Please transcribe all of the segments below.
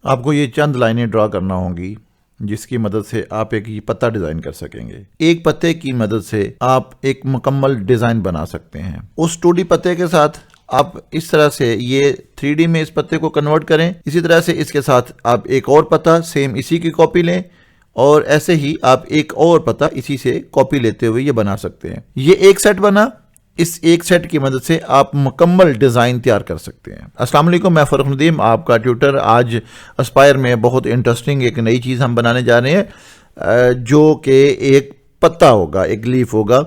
आपको ये चंद लाइनें ड्रा करना होंगी जिसकी मदद से आप एक ये पत्ता डिजाइन कर सकेंगे। एक पत्ते की मदद से आप एक मुकम्मल डिजाइन बना सकते हैं। उस 2D पत्ते के साथ आप इस तरह से ये 3D में इस पत्ते को कन्वर्ट करें। इसी तरह से इसके साथ आप एक और पत्ता सेम इसी की कॉपी लें और ऐसे ही आप एक और पत्ता इसी से कॉपी लेते हुए ये बना सकते हैं। ये एक सेट बना। इस एक सेट की मदद से आप मुकम्मल डिज़ाइन तैयार कर सकते हैं। अस्सलाम वालेकुम, मैं फ़र्रुख नदीम आपका ट्यूटर। आज एस्पायर में बहुत इंटरेस्टिंग एक नई चीज़ हम बनाने जा रहे हैं जो कि एक पत्ता होगा, एक लीफ होगा।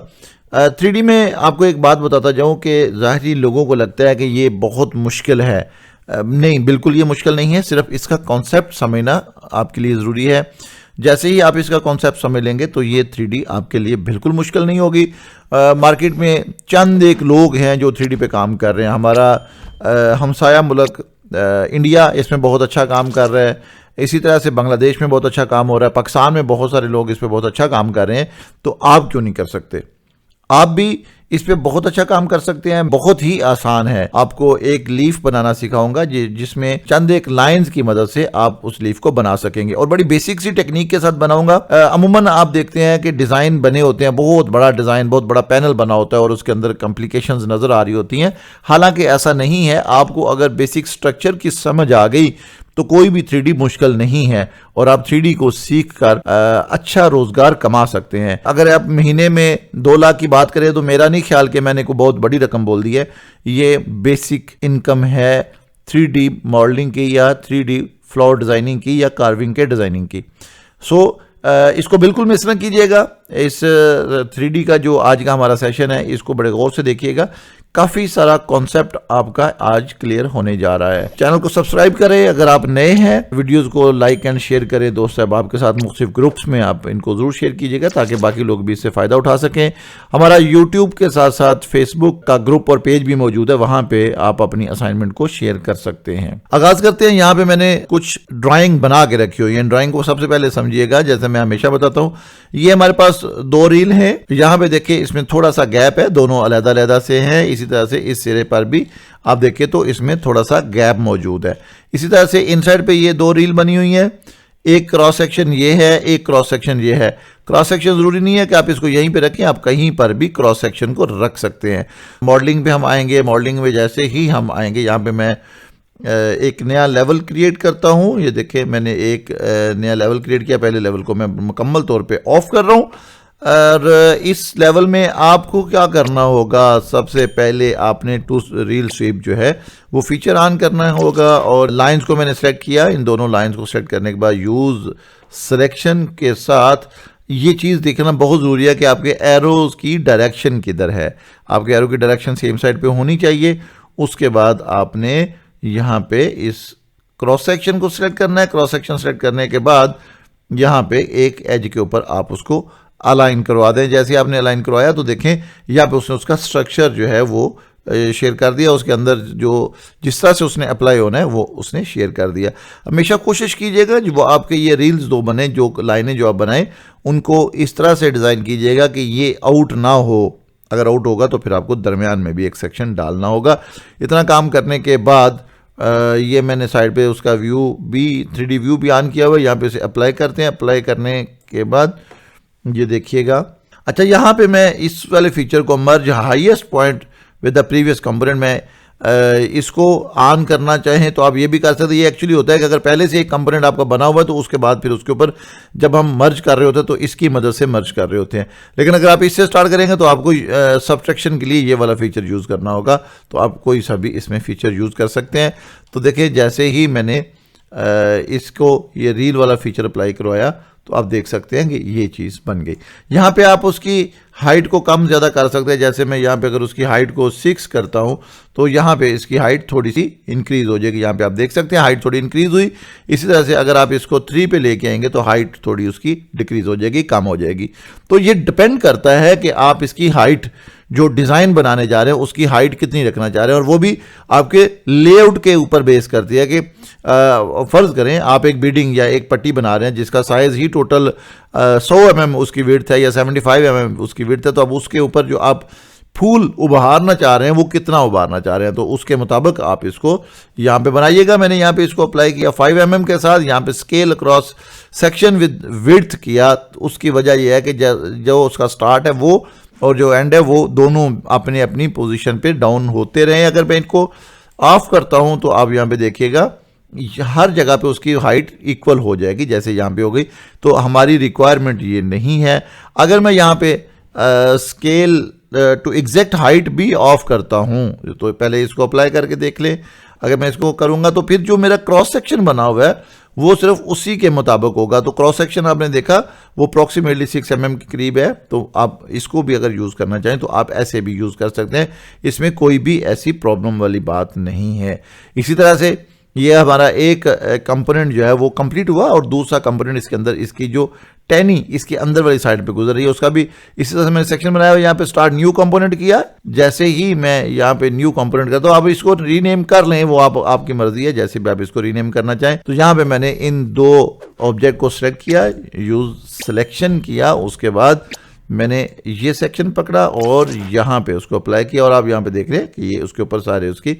3D में आपको एक बात बताता जाऊं कि ज़ाहिरी लोगों को लगता है कि ये बहुत मुश्किल है। नहीं, बिल्कुल ये मुश्किल नहीं है, सिर्फ इसका कॉन्सेप्ट समझना आपके लिए ज़रूरी है। जैसे ही आप इसका कॉन्सेप्ट समझ लेंगे तो ये 3D आपके लिए बिल्कुल मुश्किल नहीं होगी। मार्केट में चंद एक लोग हैं जो 3D पे काम कर रहे हैं। हमारा हमसाया मुल्क इंडिया इसमें बहुत अच्छा काम कर रहा है। इसी तरह से बांग्लादेश में बहुत अच्छा काम हो रहा है। पाकिस्तान में बहुत सारे लोग इस पे बहुत अच्छा काम कर रहे हैं। तो आप क्यों नहीं कर सकते? आप भी इस पे बहुत अच्छा काम कर सकते हैं। बहुत ही आसान है। आपको एक लीफ बनाना सिखाऊंगा जिसमें चंद एक लाइंस की मदद से आप उस लीफ को बना सकेंगे और बड़ी बेसिक सी टेक्निक के साथ बनाऊंगा। अमूमन आप देखते हैं कि डिजाइन बने होते हैं, बहुत बड़ा डिजाइन, बहुत बड़ा पैनल बना होता है और उसके अंदर कॉम्प्लिकेशंस नजर आ रही होती हैं। हालांकि ऐसा नहीं है। आपको अगर बेसिक स्ट्रक्चर की समझ आ गई तो कोई भी 3D मुश्किल नहीं है और आप 3D को सीख कर अच्छा रोजगार कमा सकते हैं। अगर आप महीने में 2 लाख की बात करें तो मेरा नहीं ख्याल कि मैंने को बहुत बड़ी रकम बोल दी है। ये बेसिक इनकम है 3D मॉडलिंग की या 3D फ्लोर डिजाइनिंग की या कार्विंग के डिजाइनिंग की। इसको बिल्कुल मिस ना कीजिएगा। इस 3D का जो आज का हमारा सेशन है इसको बड़े गौर से देखिएगा। काफ़ी सारा कॉन्सेप्ट आपका आज क्लियर होने जा रहा है। चैनल को सब्सक्राइब करें अगर आप नए हैं। वीडियोस को लाइक एंड शेयर करें दोस्त साहब के साथ। मुख्तलिफ ग्रुप्स में आप इनको ज़रूर शेयर कीजिएगा ताकि बाकी लोग भी इससे फ़ायदा उठा सकें। हमारा यूट्यूब के साथ साथ फेसबुक का ग्रुप और पेज भी मौजूद है, वहाँ पे आप अपनी असाइनमेंट को शेयर कर सकते हैं। आगाज़ करते हैं। यहाँ पे मैंने कुछ ड्राइंग बना के रखी हुई है। ड्राइंग को सबसे पहले समझिएगा। जैसे मैं हमेशा बताता हूँ, ये हमारे पास 2 रील है। यहाँ पे देखिए इसमें थोड़ा सा गैप है, दोनों अलग-अलग से हैं। इसी तरह से इस सिरे पर भी आप देखिए तो इसमें थोड़ा सा गैप मौजूद है। इसी तरह से इनसाइड पे ये 2 रील बनी हुई है। एक क्रॉस सेक्शन ये है, एक क्रॉस सेक्शन ये है। क्रॉस सेक्शन जरूरी नहीं है कि आप इसको यहीं पे रखें, आप कहीं पर भी क्रॉस सेक्शन को रख सकते हैं। मॉडलिंग पे हम आएंगे। मॉडलिंग में जैसे ही हम आएंगे यहाँ पे मैं एक नया लेवल क्रिएट करता हूँ। ये देखिए मैंने एक नया लेवल क्रिएट किया। पहले लेवल को मैं मुकम्मल तौर पे ऑफ कर रहा हूँ और इस लेवल में आपको क्या करना होगा, सबसे पहले आपने 2 रील स्वीप जो है वो फीचर ऑन करना होगा और लाइंस को मैंने सेलेक्ट किया। इन दोनों लाइंस को सेलेक्ट करने के बाद यूज सिलेक्शन के साथ ये चीज़ देखना बहुत ज़रूरी है कि आपके एरोज की डायरेक्शन किधर है। आपके एरो की डायरेक्शन सेम साइड पे होनी चाहिए। उसके बाद आपने यहाँ पे इस क्रॉस सेक्शन को सिलेक्ट करना है। क्रॉस सेक्शन सेलेक्ट करने के बाद यहाँ पे एक एज के ऊपर आप उसको अलाइन करवा दें। जैसे आपने अलाइन करवाया तो देखें यहाँ पे उसने उसका स्ट्रक्चर जो है वो शेयर कर दिया। उसके अंदर जो जिस तरह से उसने अप्लाई होना है वो उसने शेयर कर दिया। हमेशा कोशिश कीजिएगा जो आपके ये रील्स 2 बने, जो लाइनें जो आप बनाएं उनको इस तरह से डिज़ाइन कीजिएगा कि ये आउट ना हो। अगर आउट होगा तो फिर आपको दरमियान में भी एक सेक्शन डालना होगा। इतना काम करने के बाद ये मैंने साइड पे उसका व्यू भी 3D व्यू भी ऑन किया हुआ है। यहाँ पे इसे अप्लाई करते हैं। अप्लाई करने के बाद ये देखिएगा। अच्छा, यहाँ पे मैं इस वाले फीचर को merge highest point with the previous component में इसको ऑन करना चाहें तो आप ये भी कर सकते हैं। ये एक्चुअली होता है कि अगर पहले से एक कंपोनेंट आपका बना हुआ है तो उसके बाद फिर उसके ऊपर जब हम मर्ज कर रहे होते हैं तो इसकी मदद से मर्ज कर रहे होते हैं। लेकिन अगर आप इससे स्टार्ट करेंगे तो आपको सब्ट्रैक्शन के लिए ये वाला फीचर यूज़ करना होगा। तो आप कोई सा भी इसमें फीचर यूज़ कर सकते हैं। तो देखिए जैसे ही मैंने इसको ये रील वाला फीचर अप्लाई करवाया तो आप देख सकते हैं कि ये चीज़ बन गई। यहाँ पे आप उसकी हाइट को कम ज़्यादा कर सकते हैं। जैसे मैं यहाँ पे अगर उसकी हाइट को 6 करता हूँ तो यहाँ पे इसकी हाइट थोड़ी सी इंक्रीज़ हो जाएगी। यहाँ पे आप देख सकते हैं हाइट थोड़ी इंक्रीज़ हुई। इसी तरह से अगर आप इसको 3 पे लेके आएंगे तो हाइट थोड़ी उसकी डिक्रीज़ हो जाएगी, कम हो जाएगी। तो ये डिपेंड करता है कि आप इसकी हाइट जो डिज़ाइन बनाने जा रहे हैं उसकी हाइट कितनी रखना चाह रहे हैं और वो भी आपके लेआउट के ऊपर बेस करती है कि फ़र्ज़ करें आप एक बिल्डिंग या एक पट्टी बना रहे हैं जिसका साइज़ ही टोटल 100 mm उसकी विड्थ है या 75 mm उसकी विड्थ है। तो अब उसके ऊपर जो आप फूल उभारना चाह रहे हैं वो कितना उभारना चाह रहे हैं, तो उसके मुताबिक आप इसको यहाँ पे बनाइएगा। मैंने यहाँ पे इसको अप्लाई किया 5 mm के साथ, यहाँ पे scale across section with width किया। तो उसकी वजह यह है कि जो उसका स्टार्ट है वो और जो एंड है वो दोनों अपने अपनी पोजीशन पे डाउन होते रहे। अगर मैं इनको ऑफ करता हूं तो आप यहाँ पे देखिएगा हर जगह पे उसकी हाइट इक्वल हो जाएगी, जैसे यहाँ पे हो गई। तो हमारी रिक्वायरमेंट ये नहीं है। अगर मैं यहाँ पे स्केल टू एग्जैक्ट हाइट भी ऑफ करता हूं तो पहले इसको अप्लाई करके देख लें। अगर मैं इसको करूंगा तो फिर जो मेरा क्रॉस सेक्शन बना हुआ है वो सिर्फ उसी के मुताबिक होगा। तो क्रॉस सेक्शन आपने देखा वो अप्रॉक्सीमेटली 6 mm के करीब है। तो आप इसको भी अगर यूज़ करना चाहें तो आप ऐसे भी यूज़ कर सकते हैं, इसमें कोई भी ऐसी प्रॉब्लम वाली बात नहीं है। इसी तरह से ये हमारा एक कंपोनेंट जो है वो कंप्लीट हुआ और दूसरा कंपोनेंट इसके अंदर इसकी जो टैनी इसके अंदर वाली साइड पे गुजर रही है उसका भी इसी तरह से मैंने सेक्शन बनाया हुआ। यहाँ पे स्टार्ट न्यू कंपोनेंट किया, जैसे ही मैं यहाँ पे न्यू कंपोनेंट करता हूँ, आप इसको रीनेम कर लें, वो आपकी मर्जी है, जैसे भी आप इसको रीनेम करना चाहें। तो यहाँ पे मैंने इन दो ऑब्जेक्ट को सिलेक्ट किया, यूज सिलेक्शन किया, उसके बाद मैंने ये सेक्शन पकड़ा और यहाँ पे उसको अप्लाई किया और आप यहाँ पे देख रहे हैं कि ये उसके ऊपर सारे उसकी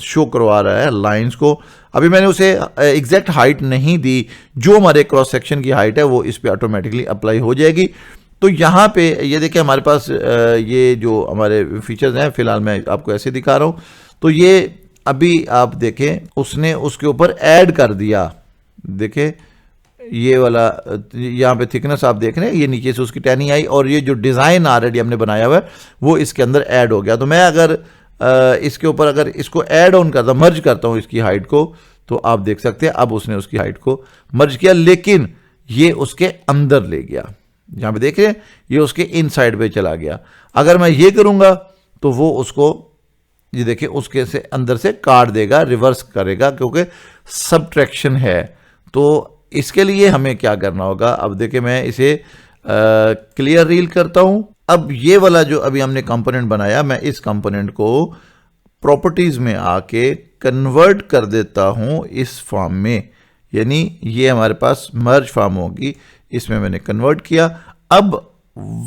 शो करवा रहा है लाइंस को। अभी मैंने उसे एग्जैक्ट हाइट नहीं दी, जो हमारे क्रॉस सेक्शन की हाइट है वो इस पे ऑटोमेटिकली अप्लाई हो जाएगी। तो यहाँ पे ये देखिए हमारे पास ये जो हमारे फीचर्स हैं, फिलहाल मैं आपको ऐसे दिखा रहा हूँ। तो ये अभी आप देखें उसने उसके ऊपर ऐड कर दिया, देखें ये वाला यहाँ पे थिकनेस आप देख रहे हैं, ये नीचे से उसकी टैनी आई और ये जो डिज़ाइन ऑलरेडी हमने बनाया हुआ है वो इसके अंदर ऐड हो गया। तो मैं अगर इसके ऊपर अगर इसको ऐड ऑन करता मर्ज करता हूँ इसकी हाइट को, तो आप देख सकते हैं अब उसने उसकी हाइट को मर्ज किया, लेकिन ये उसके अंदर ले गया। यहाँ पे देख रहे हैं ये उसके इनसाइड पे चला गया। अगर मैं ये करूँगा तो वो उसको ये देखिए उसके से अंदर से काट देगा, रिवर्स करेगा, क्योंकि सबट्रैक्शन है। तो इसके लिए हमें क्या करना होगा, अब देखिए मैं इसे क्लियर रील करता हूं। अब ये वाला जो अभी हमने कंपोनेंट बनाया, मैं इस कंपोनेंट को प्रॉपर्टीज में आके कन्वर्ट कर देता हूं इस फॉर्म में, यानी ये हमारे पास मर्ज फॉर्म होगी, इसमें मैंने कन्वर्ट किया। अब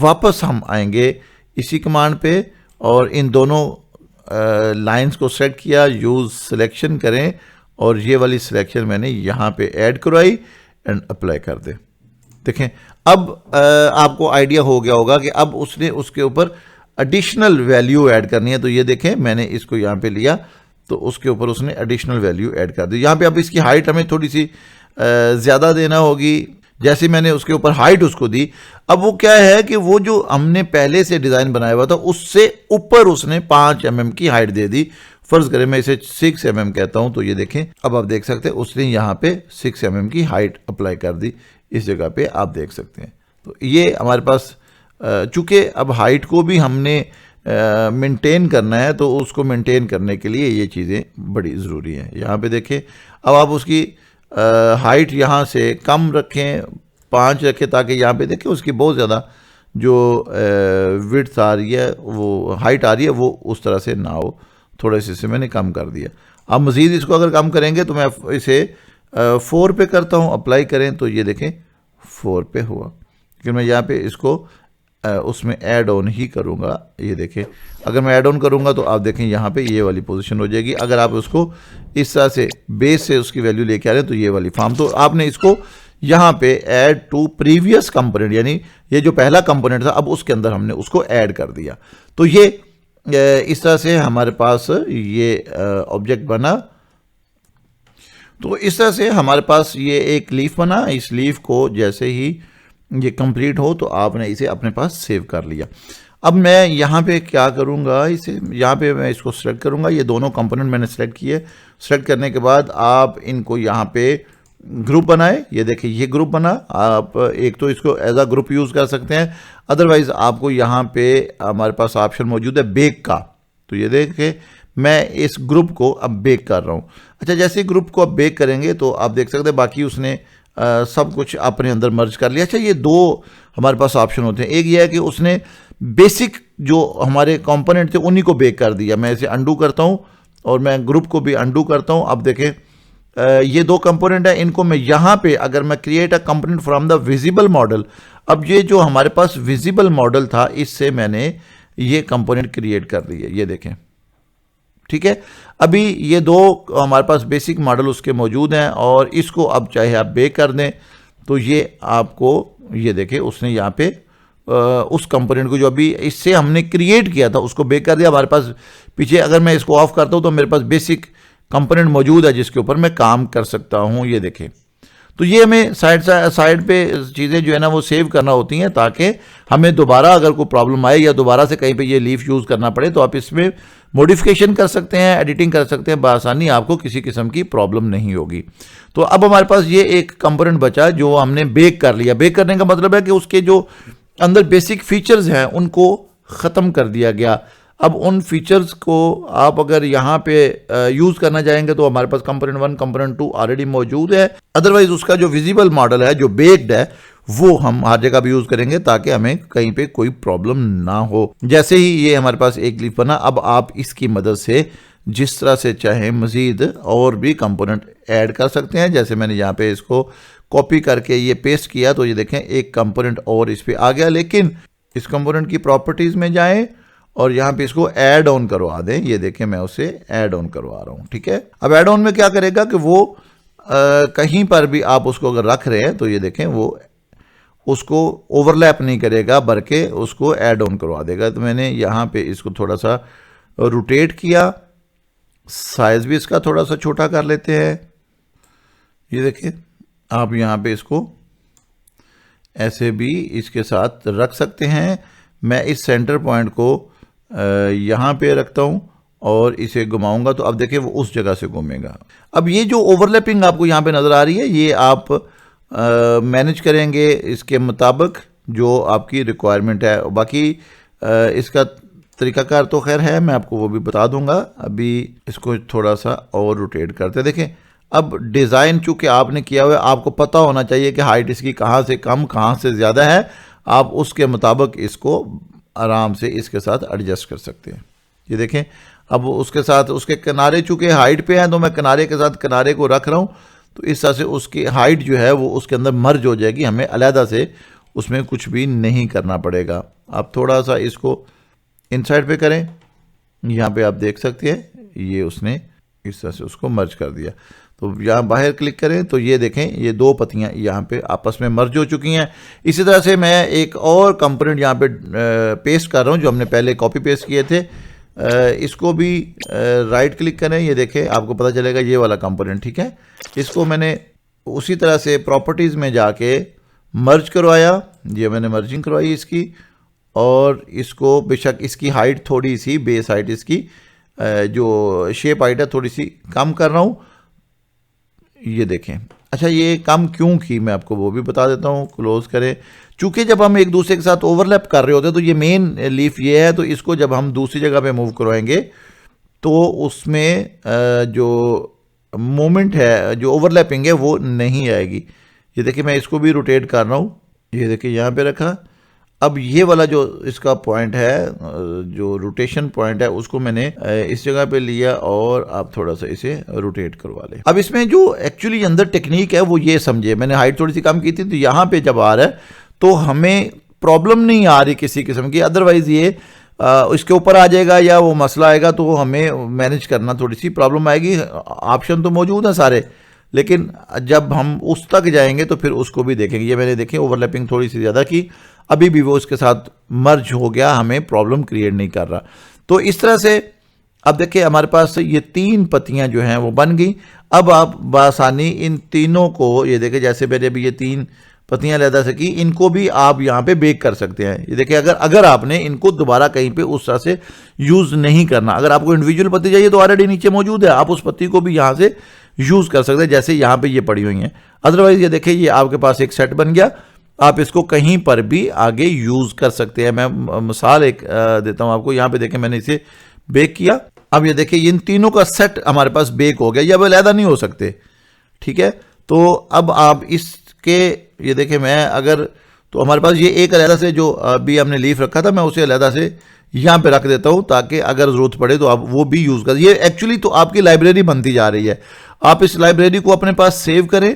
वापस हम आएंगे इसी कमांड पे और इन दोनों लाइंस को सेलेक्ट किया, यूज सिलेक्शन करें और ये वाली सिलेक्शन मैंने यहाँ पे ऐड करवाई एंड अप्लाई कर दे। देखें अब आपको आइडिया हो गया होगा कि अब उसने उसके ऊपर एडिशनल वैल्यू ऐड करनी है। तो ये देखें मैंने इसको यहाँ पे लिया तो उसके ऊपर उसने एडिशनल वैल्यू ऐड कर दी। यहाँ पे अब इसकी हाइट हमें थोड़ी सी ज़्यादा देना होगी। जैसे मैंने उसके ऊपर हाइट उसको दी, अब वो क्या है कि वो जो हमने पहले से डिज़ाइन बनाया हुआ था उससे ऊपर उसने 5 mm की हाइट दे दी। फर्ज करें मैं इसे 6 mm कहता हूं, तो ये देखें अब आप देख सकते हैं उसने यहाँ पे 6 mm की हाइट अप्लाई कर दी, इस जगह पे आप देख सकते हैं। तो ये हमारे पास चूंकि अब हाइट को भी हमने मेंटेन करना है, तो उसको मेंटेन करने के लिए ये चीज़ें बड़ी ज़रूरी हैं। यहाँ पे देखें अब आप उसकी हाइट यहाँ से कम रखें, 5 रखें, ताकि यहाँ पे देखें उसकी बहुत ज़्यादा जो विड्थ आ रही है, वो हाइट आ रही है, वो उस तरह से ना हो, थोड़े से मैंने कम कर दिया। अब मज़ीद इसको अगर कम करेंगे तो मैं इसे 4 पे करता हूँ, अप्लाई करें तो ये देखें 4 पे हुआ, लेकिन मैं यहाँ पे इसको उसमें ऐड ऑन ही करूँगा। ये देखें अगर मैं ऐड ऑन करूँगा तो आप देखें यहाँ पे ये वाली पोजीशन हो जाएगी। अगर आप उसको इस तरह से बेस से उसकी वैल्यू लेके आ रहे हैं तो ये वाली फॉर्म, तो आपने इसको यहाँ पे ऐड टू प्रीवियस कंपोनेंट, यानी ये जो पहला कंपोनेंट था अब उसके अंदर हमने उसको ऐड कर दिया। तो ये इस तरह से हमारे पास ये ऑब्जेक्ट बना। तो इस तरह से हमारे पास ये एक लीफ बना। इस लीफ को जैसे ही ये कंप्लीट हो तो आपने इसे अपने पास सेव कर लिया। अब मैं यहाँ पे क्या करूँगा, इसे यहाँ पे मैं इसको सेलेक्ट करूँगा। ये दोनों कंपोनेंट मैंने सेलेक्ट किए। सेलेक्ट करने के बाद आप इनको यहाँ पे ग्रुप बनाए। ये देखिए ये ग्रुप बना। आप एक तो इसको एज अ ग्रुप यूज़ कर सकते हैं, अदरवाइज आपको यहाँ पे हमारे पास ऑप्शन मौजूद है बेक का। तो ये देखिए मैं इस ग्रुप को अब बेक कर रहा हूँ। अच्छा, जैसे ग्रुप को अब बेक करेंगे तो आप देख सकते हैं बाकी उसने सब कुछ अपने अंदर मर्ज कर लिया। अच्छा, ये दो हमारे पास ऑप्शन होते हैं। एक ये है कि उसने बेसिक जो हमारे कंपोनेंट थे उन्हीं को बेक कर दिया। मैं इसे अंडू करता हूँ और मैं ग्रुप को भी अंडू करता हूँ। अब देखें ये दो कंपोनेंट है, इनको मैं यहाँ पे अगर मैं create a component from the visible model, अब ये जो हमारे पास विजिबल मॉडल था इससे मैंने ये कंपोनेंट क्रिएट कर दी है, ये देखें। ठीक है, अभी ये दो हमारे पास बेसिक मॉडल उसके मौजूद हैं और इसको अब चाहे आप बेक कर दें तो ये आपको, ये देखें उसने यहाँ पे उस कंपोनेंट को जो अभी इससे हमने क्रिएट किया था उसको बेक कर दिया। हमारे पास पीछे अगर मैं इसको ऑफ करता हूँ तो मेरे पास बेसिक कंपोनेंट मौजूद है जिसके ऊपर मैं काम कर सकता हूँ, ये देखें। तो ये हमें साइड पे चीज़ें जो है ना वो सेव करना होती हैं ताकि हमें दोबारा अगर कोई प्रॉब्लम आए या दोबारा से कहीं पे ये लीफ यूज़ करना पड़े तो आप इसमें मॉडिफिकेशन कर सकते हैं, एडिटिंग कर सकते हैं बआसानी, आपको किसी किस्म की प्रॉब्लम नहीं होगी। तो अब हमारे पास ये एक कंपोनेंट बचा जो हमने बेक कर लिया। बेक करने का मतलब है कि उसके जो अंदर बेसिक फीचर्स हैं उनको ख़त्म कर दिया गया। अब उन फीचर्स को आप अगर यहाँ पे यूज़ करना चाहेंगे तो हमारे पास कंपोनेंट 1 कंपोनेंट 2 ऑलरेडी मौजूद है। अदरवाइज उसका जो विजिबल मॉडल है जो बेक्ड है वो हम हर जगह भी यूज़ करेंगे ताकि हमें कहीं पे कोई प्रॉब्लम ना हो। जैसे ही ये हमारे पास एक लीफ बना, अब आप इसकी मदद से जिस तरह से चाहें मज़ीद और भी कंपोनेंट ऐड कर सकते हैं। जैसे मैंने यहाँ पे इसको कॉपी करके ये पेस्ट किया तो ये देखें एक कंपोनेंट और इस पर आ गया। लेकिन इस कंपोनेंट की प्रॉपर्टीज़ में जाएं और यहाँ पे इसको ऐड ऑन करवा दें। ये देखें मैं उसे ऐड ऑन करवा रहा हूँ। ठीक है, अब ऐड ऑन में क्या करेगा कि वो कहीं पर भी आप उसको अगर रख रहे हैं तो ये देखें वो उसको ओवरलैप नहीं करेगा बल्कि उसको ऐड ऑन करवा देगा। तो मैंने यहाँ पे इसको थोड़ा सा रोटेट किया, साइज़ भी इसका थोड़ा सा छोटा कर लेते हैं। ये देखिए आप यहाँ पे इसको ऐसे भी इसके साथ रख सकते हैं। मैं इस सेंटर पॉइंट को यहाँ पे रखता हूँ और इसे घुमाऊंगा तो अब देखिए वो उस जगह से घूमेगा। अब ये जो ओवरलैपिंग आपको यहाँ पे नज़र आ रही है ये आप मैनेज करेंगे इसके मुताबिक जो आपकी रिक्वायरमेंट है। बाकी इसका तरीकाकार तो खैर है, मैं आपको वो भी बता दूंगा। अभी इसको थोड़ा सा और रोटेट करते देखें। अब डिज़ाइन चूँकि आपने किया हुआ है, आपको पता होना चाहिए कि हाइट इसकी कहाँ से कम कहाँ से ज़्यादा है। आप उसके मुताबिक इसको आराम से इसके साथ एडजस्ट कर सकते हैं। ये देखें अब उसके साथ उसके किनारे चूँकि हाइट पे हैं तो मैं किनारे के साथ किनारे को रख रहा हूँ तो इस तरह से उसकी हाइट जो है वो उसके अंदर मर्ज हो जाएगी। हमें अलहदा से उसमें कुछ भी नहीं करना पड़ेगा। आप थोड़ा सा इसको इनसाइड पे करें, यहाँ पे आप देख सकते हैं ये उसने इस तरह से उसको मर्ज कर दिया। तो यहाँ बाहर क्लिक करें तो ये देखें ये दो पत्तियाँ यहाँ पे आपस में मर्ज हो चुकी हैं। इसी तरह से मैं एक और कंपोनेंट यहाँ पे पेस्ट कर रहा हूँ जो हमने पहले कॉपी पेस्ट किए थे। इसको भी राइट क्लिक करें, ये देखें आपको पता चलेगा ये वाला कंपोनेंट। ठीक है, इसको मैंने उसी तरह से प्रॉपर्टीज़ में जाके मर्ज करवाया। ये मैंने मर्जिंग करवाई इसकी और इसको बेशक इसकी हाइट थोड़ी सी बेस हाइट इसकी जो शेप हाइट है थोड़ी सी कम कर रहा हूँ। ये देखें, अच्छा ये कम क्यों की मैं आपको वो भी बता देता हूँ। क्लोज करें, चूँकि जब हम एक दूसरे के साथ ओवरलैप कर रहे होते हैं तो ये मेन लीफ ये है, तो इसको जब हम दूसरी जगह पे मूव करवाएंगे तो उसमें जो मोमेंट है जो ओवरलैपिंग है वो नहीं आएगी। ये देखिए मैं इसको भी रोटेट कर रहा हूँ। ये देखिए यहाँ पे रखा। अब ये वाला जो इसका पॉइंट है जो रोटेशन पॉइंट है उसको मैंने इस जगह पे लिया और आप थोड़ा सा इसे रोटेट करवा लें। अब इसमें जो एक्चुअली अंदर टेक्निक है वो ये समझे, मैंने हाइट थोड़ी सी कम की थी तो यहाँ पे जब आ रहा है तो हमें प्रॉब्लम नहीं आ रही किसी किस्म की। अदरवाइज ये इसके ऊपर आ जाएगा या वो मसला आएगा तो हमें मैनेज करना थोड़ी सी प्रॉब्लम आएगी। ऑप्शन तो मौजूद हैं सारे, लेकिन जब हम उस तक जाएंगे तो फिर उसको भी देखेंगे। ये मैंने देखें ओवरलैपिंग थोड़ी सी ज़्यादा की, अभी भी वो उसके साथ मर्ज हो गया, हमें प्रॉब्लम क्रिएट नहीं कर रहा। तो इस तरह से अब देखिए हमारे पास ये 3 पत्तियां जो हैं वो बन गई। अब आप बआसानी इन तीनों को ये देखें जैसे मैंने अभी ये 3 पत्तियां लहदा से की, इनको भी आप यहाँ पे बेक कर सकते हैं। ये देखिए अगर आपने इनको दोबारा कहीं पे उस तरह से यूज़ नहीं करना, अगर आपको इंडिविजुअल पत्ती चाहिए तो ऑलरेडी नीचे मौजूद है, आप उस पत्ती को भी यहाँ से यूज़ कर सकते हैं जैसे यहाँ पे ये पड़ी हुई हैं। अदरवाइज ये देखिए ये आपके पास एक सेट बन गया, आप इसको कहीं पर भी आगे यूज़ कर सकते हैं। मैं मिसाल एक देता हूँ आपको। यहाँ पे देखें मैंने इसे बेक किया। अब ये देखिए इन तीनों का सेट हमारे पास बेक हो गया, ये अब अलहदा नहीं हो सकते। ठीक है, तो अब आप इसके ये देखें मैं अगर तो हमारे पास ये एक अलहदा से जो अभी हमने लीफ रखा था मैं उसे अलहदा से यहाँ पे रख देता हूँ ताकि अगर ज़रूरत पड़े तो आप वो भी यूज़ करें। ये एक्चुअली तो आपकी लाइब्रेरी बनती जा रही है। आप इस लाइब्रेरी को अपने पास सेव करें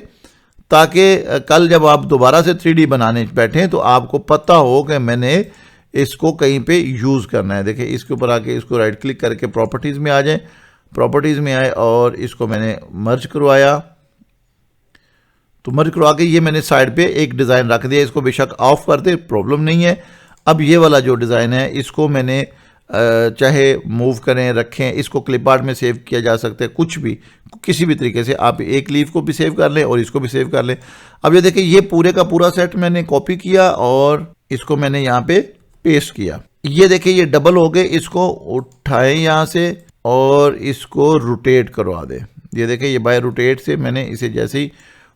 ताकि कल जब आप दोबारा से 3D बनाने बैठें तो आपको पता हो कि मैंने इसको कहीं पे यूज़ करना है। देखिए इसके ऊपर आके इसको राइट क्लिक करके प्रॉपर्टीज़ में आ जाए, प्रॉपर्टीज़ में आए और इसको मैंने मर्ज करवाया। तो मर्ज करवा के ये मैंने साइड पे एक डिज़ाइन रख दिया, इसको बेशक ऑफ कर दे, प्रॉब्लम नहीं है। अब ये वाला जो डिज़ाइन है इसको मैंने चाहे मूव करें, रखें, इसको क्लिप आर्ट में सेव किया जा सकता है, कुछ भी किसी भी तरीके से आप एक लीफ को भी सेव कर लें और इसको भी सेव कर लें। अब ये देखिए ये पूरे का पूरा सेट मैंने कॉपी किया और इसको मैंने यहाँ पे पेस्ट किया। ये देखिए ये डबल हो गए, इसको उठाएं यहाँ से और इसको रोटेट करवा दें। ये देखिए ये बाय रोटेट से मैंने इसे जैसे ही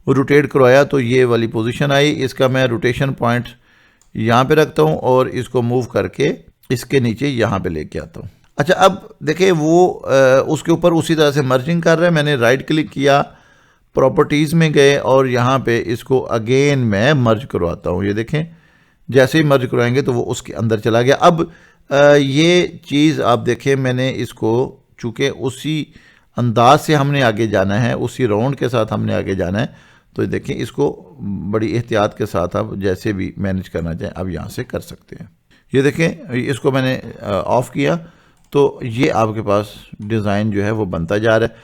रोटेट करवाया तो ये वाली पोजीशन आई। इसका मैं रोटेशन पॉइंट यहाँ पे रखता हूँ और इसको मूव करके इसके नीचे यहाँ पे लेके आता हूँ। अच्छा अब देखिए वो उसके ऊपर उसी तरह से मर्जिंग कर रहा है। मैंने राइट क्लिक किया, प्रॉपर्टीज़ में गए और यहाँ पे इसको अगेन मैं मर्ज करवाता हूँ। ये देखें जैसे ही मर्ज करवाएंगे तो वो उसके अंदर चला गया। अब ये चीज़ आप देखें, मैंने इसको चूँकि उसी अंदाज से हमने आगे जाना है, उसी राउंड के साथ हमने आगे जाना है, तो देखें इसको बड़ी एहतियात के साथ आप जैसे भी मैनेज करना चाहें आप यहाँ से कर सकते हैं। ये देखें इसको मैंने ऑफ किया तो ये आपके पास डिज़ाइन जो है वो बनता जा रहा है।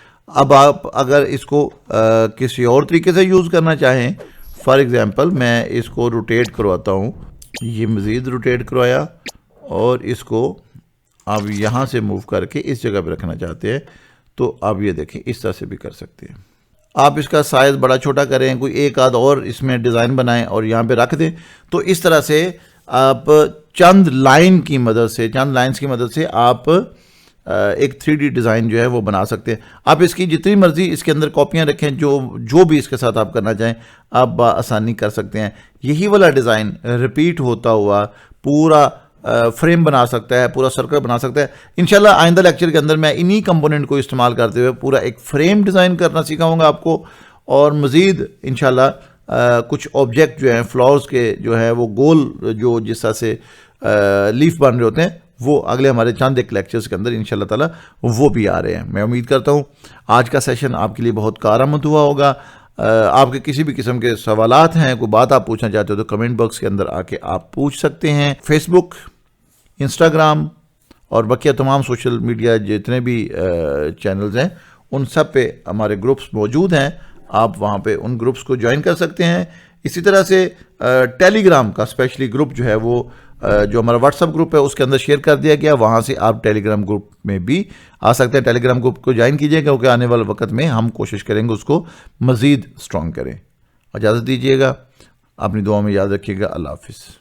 अब आप अगर इसको किसी और तरीके से यूज़ करना चाहें, फॉर एग्ज़ाम्पल मैं इसको रोटेट करवाता हूँ, ये मज़ीद रोटेट करवाया और इसको आप यहाँ से मूव करके इस जगह पे रखना चाहते हैं तो आप ये देखें इस तरह से भी कर सकते हैं। आप इसका साइज़ बड़ा छोटा करें, कोई एक आध और इसमें डिज़ाइन बनाएं और यहाँ पे रख दें, तो इस तरह से आप चंद लाइन्स की मदद से आप एक 3D डिज़ाइन जो है वो बना सकते हैं। आप इसकी जितनी मर्जी इसके अंदर कॉपियाँ रखें, जो भी इसके साथ आप करना चाहें आप आसानी कर सकते हैं। यही वाला डिज़ाइन रिपीट होता हुआ पूरा फ्रेम बना सकता है, पूरा सर्कल बना सकता है। इंशाल्लाह आइंदा लेक्चर के अंदर मैं इन्हीं कंपोनेंट को इस्तेमाल करते हुए पूरा एक फ्रेम डिज़ाइन करना सिखाऊंगा आपको, और मज़ीद इंशाल्लाह कुछ ऑब्जेक्ट जो हैं फ्लावर्स के जो हैं वो गोल जो जिस तरह से लीफ बन रहे होते हैं वो अगले हमारे चंद एक लेक्चर्स के अंदर इंशाल्लाह ताला वो भी आ रहे हैं। मैं उम्मीद करता हूँ आज का सेशन आपके लिए बहुत कारआमद हुआ होगा। आपके किसी भी किस्म के सवालात हैं, कोई बात आप पूछना चाहते हो तो कमेंट बॉक्स के अंदर आके आप पूछ सकते हैं। फेसबुक, इंस्टाग्राम और बकिया तमाम सोशल मीडिया जितने भी चैनल्स हैं उन सब पे हमारे ग्रुप्स मौजूद हैं, आप वहाँ पे उन ग्रुप्स को ज्वाइन कर सकते हैं। इसी तरह से टेलीग्राम का स्पेशली ग्रुप जो है वो जो हमारा व्हाट्सएप ग्रुप है उसके अंदर शेयर कर दिया गया, वहाँ से आप टेलीग्राम ग्रुप में भी आ सकते हैं। टेलीग्राम ग्रुप को ज्वाइन कीजिएगा क्योंकि आने वाले वक्त में हम कोशिश करेंगे उसको मज़ीद स्ट्रॉन्ग करें। इजाज़त दीजिएगा, अपनी दुआ में याद रखिएगा। अल्लाह हाफिज़।